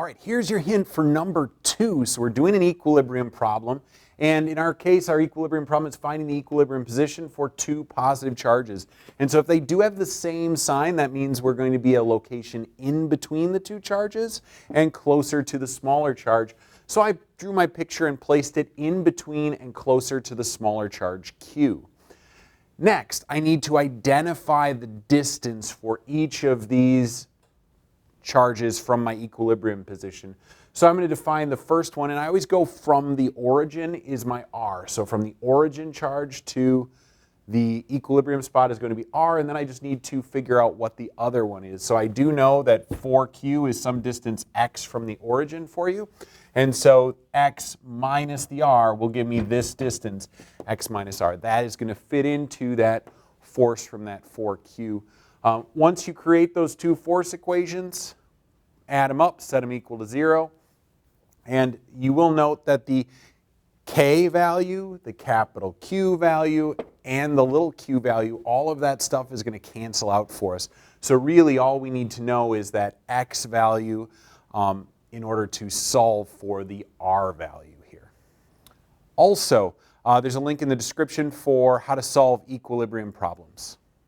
All right, here's your hint for number 2. So we're doing an equilibrium problem. And in our case, our equilibrium problem is finding the equilibrium position for 2 positive charges. And so if they do have the same sign, that means we're going to be a location in between the 2 charges and closer to the smaller charge. So I drew my picture and placed it in between and closer to the smaller charge Q. Next, I need to identify the distance for each of these charges from my equilibrium position. So I'm going to define the first one, and I always go from the origin is my R. So from the origin charge to the equilibrium spot is going to be R, and then I just need to figure out what the other one is. So I do know that 4Q is some distance x from the origin for you. And so x minus the R will give me this distance, x minus R. That is going to fit into that force from that 4Q. Once you create those 2 force equations, add them up, set them equal to 0. And you will note that the K value, the capital Q value, and the little q value, all of that stuff is going to cancel out for us. So really all we need to know is that x value in order to solve for the R value here. Also, there's a link in the description for how to solve equilibrium problems.